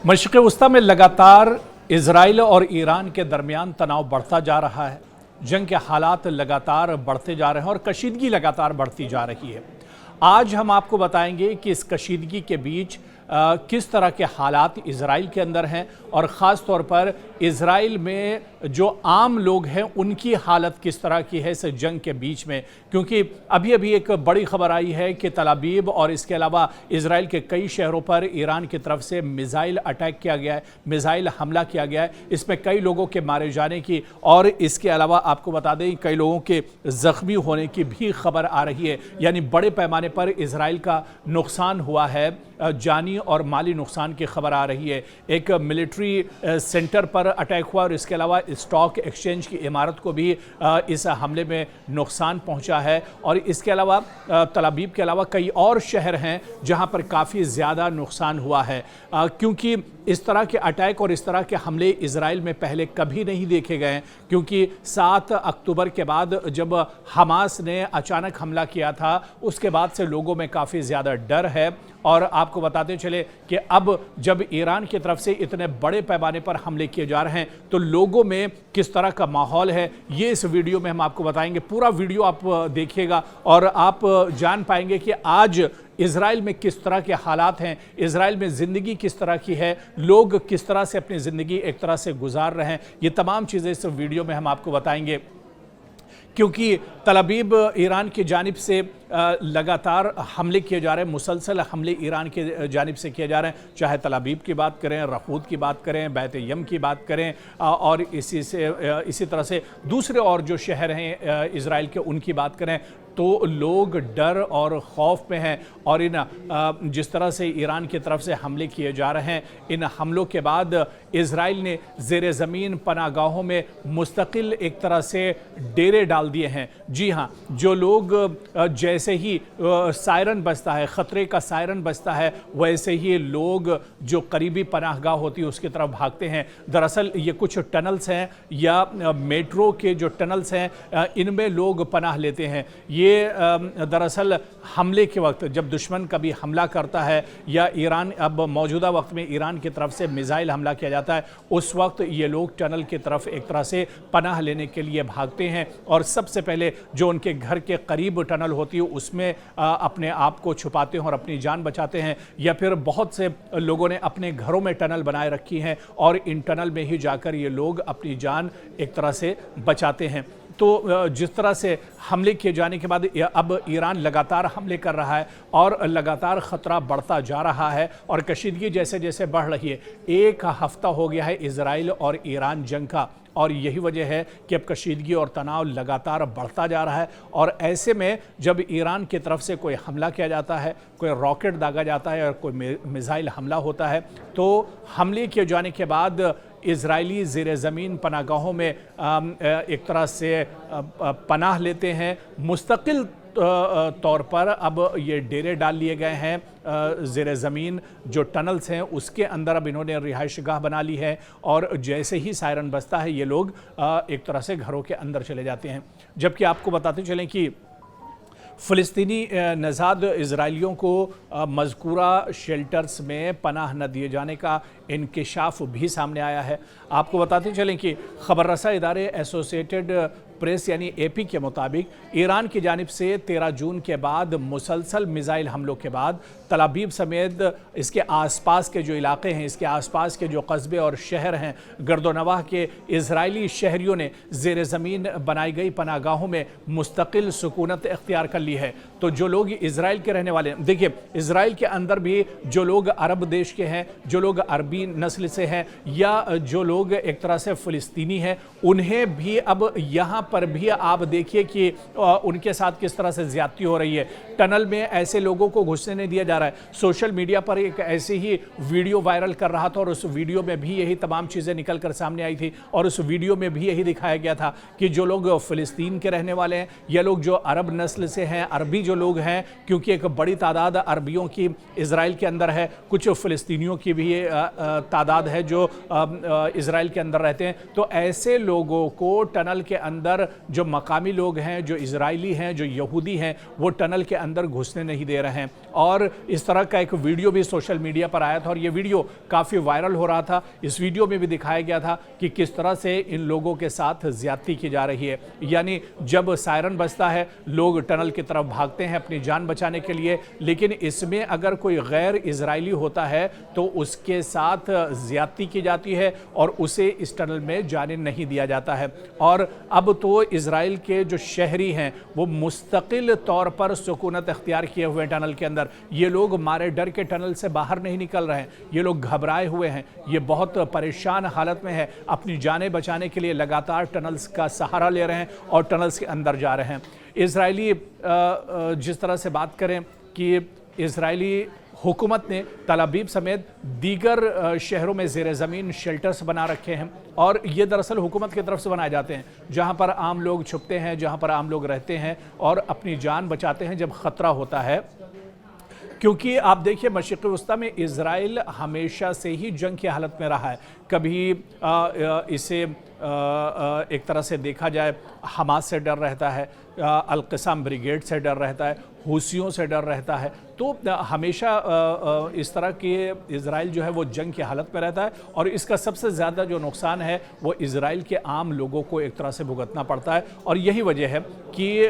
मशरिक़ वस्ता में लगातार इजराइल और ईरान के दरमियान तनाव बढ़ता जा रहा है। जंग के हालात लगातार बढ़ते जा रहे हैं और कशीदगी लगातार बढ़ती जा रही है। आज हम आपको बताएंगे कि इस कशीदगी के बीच किस तरह के हालात इजराइल के अंदर हैं और ख़ास तौर पर इजराइल में जो आम लोग हैं उनकी हालत किस तरह की है इस जंग के बीच में, क्योंकि अभी अभी एक बड़ी खबर आई है कि तल अवीव और इसके अलावा इजराइल के कई शहरों पर ईरान की तरफ से मिज़ाइल अटैक किया गया है, मिज़ाइल हमला किया गया है। इसमें कई लोगों के मारे जाने की और इसके अलावा आपको बता दें कई लोगों के ज़ख्मी होने की भी खबर आ रही है। यानी बड़े पैमाने पर इजराइल का नुकसान हुआ है, जानी और माली नुकसान की खबर आ रही है। एक मिलिट्री सेंटर पर अटैक हुआ और इसके अलावा स्टॉक एक्सचेंज की इमारत को भी इस हमले में नुकसान पहुंचा है। और इसके अलावा तल अवीव के अलावा कई और शहर हैं जहां पर काफ़ी ज़्यादा नुकसान हुआ है, क्योंकि इस तरह के अटैक और इस तरह के हमले इजराइल में पहले कभी नहीं देखे गए हैं। क्योंकि 7 अक्टूबर के बाद जब हमास ने अचानक हमला किया था उसके बाद से लोगों में काफ़ी ज़्यादा डर है। और आपको बताते चले कि अब जब ईरान की तरफ से इतने बड़े पैमाने पर हमले किए जा रहे हैं तो लोगों में किस तरह का माहौल है ये इस वीडियो में हम आपको बताएंगे। पूरा वीडियो आप देखिएगा और आप जान पाएंगे कि आज इजराइल में किस तरह के हालात हैं, इजराइल में ज़िंदगी किस तरह की है, लोग किस तरह से अपनी ज़िंदगी एक तरह से गुजार रहे हैं। ये तमाम चीज़ें इस वीडियो में हम आपको बताएंगे, क्योंकि तल अवीव ईरान की जानिब से लगातार हमले किए जा रहे हैं, मुसलसल हमले ईरान की जानिब से किए जा रहे हैं। चाहे तल अवीव की बात करें, रखूद की बात करें, बैत यम की बात करें और इसी तरह से दूसरे और जो शहर हैं इजराइल के उनकी बात करें, तो लोग डर और खौफ में हैं। और इन जिस तरह से ईरान की तरफ से हमले किए जा रहे हैं, इन हमलों के बाद इजराइल ने ज़ेर ज़मीन पनाहगाहों में मुस्तकिल एक तरह से डेरे डाल दिए हैं। जी हाँ, जो लोग जैसे ही सायरन बजता है, ख़तरे का सायरन बजता है, वैसे ही लोग जो करीबी पनाहगाह होती है उसकी तरफ भागते हैं। दरअसल ये कुछ टनल्स हैं या मेट्रो के जो टनल्स हैं इनमें लोग पनाह लेते हैं। ये दरअसल हमले के वक्त जब दुश्मन कभी हमला करता है या ईरान अब मौजूदा वक्त में ईरान की तरफ से मिज़ाइल हमला किया जाता है, उस वक्त ये लोग टनल की तरफ एक तरह से पनाह लेने के लिए भागते हैं और सबसे पहले जो उनके घर के करीब टनल होती है उसमें अपने आप को छुपाते हैं और अपनी जान बचाते हैं। या फिर बहुत से लोगों ने अपने घरों में टनल बनाए रखी हैं और इन टनल में ही जाकर ये लोग अपनी जान एक तरह से बचाते हैं। तो जिस तरह से हमले किए जाने के बाद अब ईरान लगातार हमले कर रहा है और लगातार ख़तरा बढ़ता जा रहा है और कशीदगी जैसे जैसे बढ़ रही है। एक हफ़्ता हो गया है इजराइल और ईरान जंग का और यही वजह है कि अब कशीदगी और तनाव लगातार बढ़ता जा रहा है। और ऐसे में जब ईरान की तरफ से कोई हमला किया जाता है, कोई रॉकेट दागा जाता है और कोई मिज़ाइल हमला होता है, तो हमले किए जाने के बाद इजरायली ज़ेर ज़मीन पनाहगाहों में एक तरह से पनाह लेते हैं। मुस्तकिल तौर पर अब ये डेरे डाल लिए गए हैं ज़ेर ज़मीन जो टनल्स हैं उसके अंदर अब इन्होंने रिहाइशगाह बना ली है और जैसे ही सायरन बजता है ये लोग एक तरह से घरों के अंदर चले जाते हैं। जबकि आपको बताते चलें कि फ़लस्तीनी नज़ाद इजराइलियों को मज़कूरा शेल्टर्स में पनाह न दिए जाने का इंकिशाफ भी सामने आया है। आपको बताते चलें कि ख़बर रसा इदारे एसोसिएटेड प्रेस यानी एपी के मुताबिक ईरान की जानिब से 13 जून के बाद मुसलसल मिज़ाइल हमलों के बाद तल अवीव समेत इसके आसपास के जो इलाके हैं, इसके आसपास के जो कस्बे और शहर हैं, गर्दोनवाह के इजरायली शहरियों ने ज़ेर ज़मीन बनाई गई पनाहगाहों में मुस्तकिल सुकूनत इख्तियार कर ली है। तो जो लोग इजराइल के रहने वाले हैं, देखिए इजराइल के अंदर भी जो लोग अरब देश के हैं, जो लोग अरबी नस्ल से हैं या जो लोग एक तरह से फ़लस्तीनी हैं, उन्हें भी अब यहाँ पर भी आप देखिए कि उनके साथ किस तरह से ज़्यादती हो रही है। टनल में ऐसे लोगों को घुसने नहीं दिया जा रहा है। सोशल मीडिया पर एक ऐसी ही वीडियो वायरल कर रहा था और उस वीडियो में भी यही तमाम चीज़ें निकल कर सामने आई थी और उस वीडियो में भी यही दिखाया गया था कि जो लोग फ़लस्तीन के रहने वाले हैं या लोग जो अरब नस्ल से हैं, अरबी जो लोग हैं, क्योंकि एक बड़ी तादाद अरबियों की इजराइल के अंदर है, कुछ फ़लस्तीनियों की भी तादाद है जो इजराइल के अंदर रहते हैं, तो ऐसे लोगों को टनल के अंदर अंदर जो मकामी लोग हैं, जो इजरायली हैं, जो यहूदी हैं, वो टनल के अंदर घुसने नहीं दे रहे हैं। और इस तरह का एक वीडियो भी सोशल मीडिया पर आया था और ये वीडियो काफ़ी वायरल हो रहा था। इस वीडियो में भी दिखाया गया था कि किस तरह से इन लोगों के साथ ज़्यादती की जा रही है। यानी जब सायरन बजता है, लोग टनल की तरफ भागते हैं अपनी जान बचाने के लिए, लेकिन इसमें अगर कोई गैर इजरायली होता है तो उसके साथ ज़्यादती की जाती है और उसे इस टनल में जाने नहीं दिया जाता है। और अब तो इजराइल के जो शहरी हैं वो मुस्तकिल तौर पर सुकूनत अख्तियार किए हुए टनल के अंदर। ये लोग मारे डर के टनल से बाहर नहीं निकल रहे हैं, ये लोग घबराए हुए हैं, ये बहुत परेशान हालत में है, अपनी जानें बचाने के लिए लगातार टनल्स का सहारा ले रहे हैं और टनल्स के अंदर जा रहे हैं। इजरायली जिस तरह से बात करें कि इजरायली हुकूमत ने तल अवीव समेत दीगर शहरों में ज़ेर ज़मीन शेल्टर्स बना रखे हैं और ये दरअसल हुकूमत की तरफ से बनाए जाते हैं, जहां पर आम लोग छुपते हैं, जहां पर आम लोग रहते हैं और अपनी जान बचाते हैं जब ख़तरा होता है। क्योंकि आप देखिए, मशरिक़ वस्ता में इज़राइल हमेशा से ही जंग की हालत में रहा है। कभी इसे एक तरह से देखा जाए हमास से डर रहता है, अल-क़िसाम ब्रिगेड से डर रहता है, हूसियों से डर रहता है। तो हमेशा इस तरह के इज़राइल जो है वो जंग की हालत में रहता है और इसका सबसे ज़्यादा जो नुकसान है वो इज़राइल के आम लोगों को एक तरह से भुगतना पड़ता है। और यही वजह है कि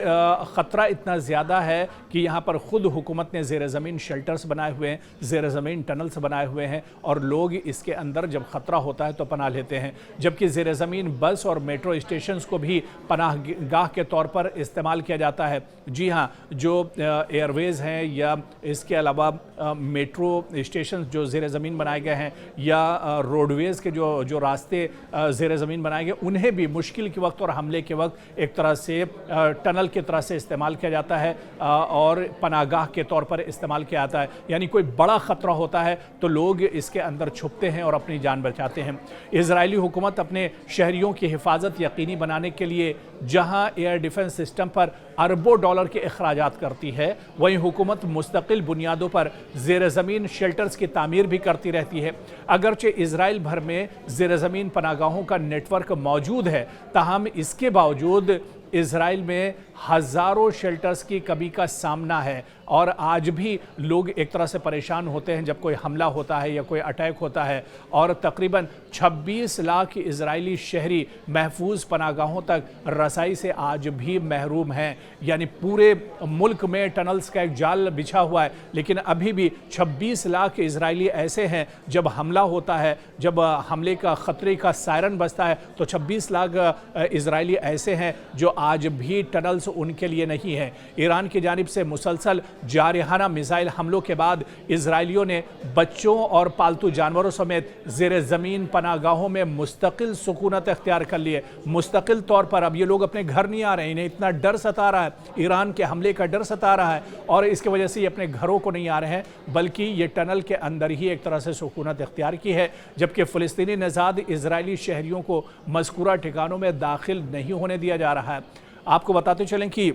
ख़तरा इतना ज़्यादा है कि यहाँ पर ख़ुद हुकूमत ने ज़ेर ज़मीन शेल्टर्स बनाए हुए हैं, ज़ेर ज़मीन टनल्स बनाए हुए हैं और लोग इसके अंदर जब ख़तरा होता है तो पनाह लेते हैं। जबकि ज़ेर ज़मीन बस और मेट्रो स्टेशंस को भी पनाह गाह के तौर पर इस्तेमाल किया जाता है। जी हाँ, जो एयरवेज़ हैं या इसके अलावा मेट्रो स्टेशन जो ज़ेर ज़मीन बनाए गए हैं या रोडवेज़ के जो रास्ते ज़ेर ज़मीन बनाए गए, उन्हें भी मुश्किल के वक्त और हमले के वक्त एक तरह से टनल की तरह से इस्तेमाल किया जाता है और पनागाह के तौर पर इस्तेमाल किया जाता है। यानी कोई बड़ा ख़तरा होता है तो लोग इसके अंदर छुपते हैं और अपनी जान बचाते हैं। इजरायली हुकूमत अपने शहरियों की हिफाजत यकीनी बनाने के लिए जहां एयर डिफेंस सिस्टम पर अरबों डॉलर के अखराजात करती है, वहीं हुकूमत मुस्तकिल बुनियादों पर ज़ेर ज़मीन शेल्टर्स की तामीर भी करती रहती है। अगरचे इजराइल भर में ज़ेर ज़मीन पनागाहों का नेटवर्क मौजूद है, ताहम इसके बावजूद इजराइल में हज़ारों शेल्टर्स की कमी का सामना है और आज भी लोग एक तरह से परेशान होते हैं जब कोई हमला होता है या कोई अटैक होता है। और तकरीबन 26 लाख इजरायली शहरी महफूज पनागाहों तक रसाई से आज भी महरूम हैं। यानी पूरे मुल्क में टनल्स का एक जाल बिछा हुआ है, लेकिन अभी भी 26 लाख इजरायली ऐसे हैं, जब हमला होता है, जब हमले का ख़तरे का सायरन बजता है तो 26 लाख इजरायली ऐसे हैं जो आज भी टनल्स उनके लिए नहीं है। ईरान की जानिब से मुसलसल जारहाना मिसाइल हमलों के बाद इजरायलियों ने बच्चों और पालतू जानवरों समेत ज़ेर ज़मीन पनागाहों में मुस्तकिल सुकूनत अख्तियार कर लिए। मुस्तकिल तौर पर अब ये लोग अपने घर नहीं आ रहे हैं, इन्हें इतना डर सता रहा है, ईरान के हमले का डर सता रहा है और इसकी वजह से ये अपने घरों को नहीं आ रहे हैं, बल्कि ये टनल के अंदर ही एक तरह से सुकूनत अख्तियार की है। जबकि फ़लस्तीनी नज़ाद इजरायली शहरियों को मज़कूरा ठिकानों में दाखिल नहीं होने दिया जा रहा है। आपको बताते चलें कि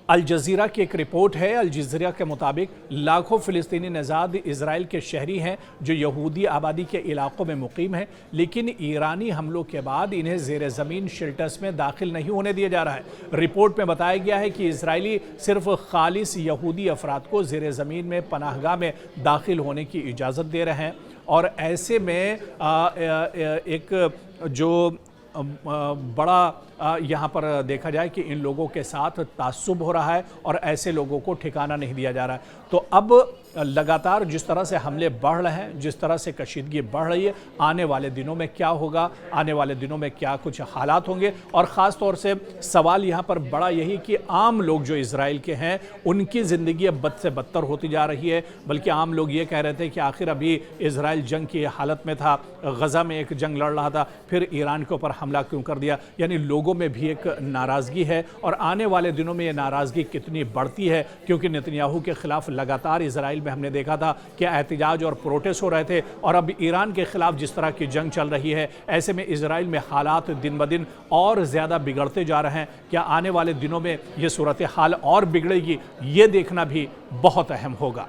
अल जज़ीरा की एक रिपोर्ट है, अल जज़ीरा के मुताबिक लाखों फ़लस्तीनी नज़ाद इजराइल के शहरी हैं जो यहूदी आबादी के इलाक़ों में मुकीम हैं, लेकिन ईरानी हमलों के बाद इन्हें ज़ेर ज़मीन शेल्टर्स में दाखिल नहीं होने दिया जा रहा है। रिपोर्ट में बताया गया है कि इजरायली सिर्फ खालिस यहूदी अफराद को ज़ेर ज़मीन में पनाहगाह में दाखिल होने की इजाज़त दे रहे हैं और ऐसे में एक जो बड़ा यहाँ पर देखा जाए कि इन लोगों के साथ तासुब हो रहा है और ऐसे लोगों को ठिकाना नहीं दिया जा रहा है। तो अब लगातार जिस तरह से हमले बढ़ रहे हैं, जिस तरह से कशीदगी बढ़ रही है, आने वाले दिनों में क्या होगा, आने वाले दिनों में क्या कुछ हालात होंगे। और ख़ास तौर से सवाल यहाँ पर बड़ा यही कि आम लोग जो इजराइल के हैं उनकी ज़िंदगी अब बद से बदतर होती जा रही है। बल्कि आम लोग ये कह रहे थे कि आखिर अभी इजराइल जंग की हालत में था, गज़ा में एक जंग लड़ रहा था, फिर ईरान के ऊपर हमला क्यों कर दिया। यानी लोगों में भी एक नाराज़गी है और आने वाले दिनों में ये नाराज़गी कितनी बढ़ती है, क्योंकि नेतन्याहू के ख़िलाफ़ लगातार इजराइल में हमने देखा था कि एहतजाज और प्रोटेस्ट हो रहे थे और अब ईरान के ख़िलाफ़ जिस तरह की जंग चल रही है, ऐसे में इजराइल में हालात दिन ब दिन और ज़्यादा बिगड़ते जा रहे हैं। क्या आने वाले दिनों में ये सूरत हाल और बिगड़ेगी, ये देखना भी बहुत अहम होगा।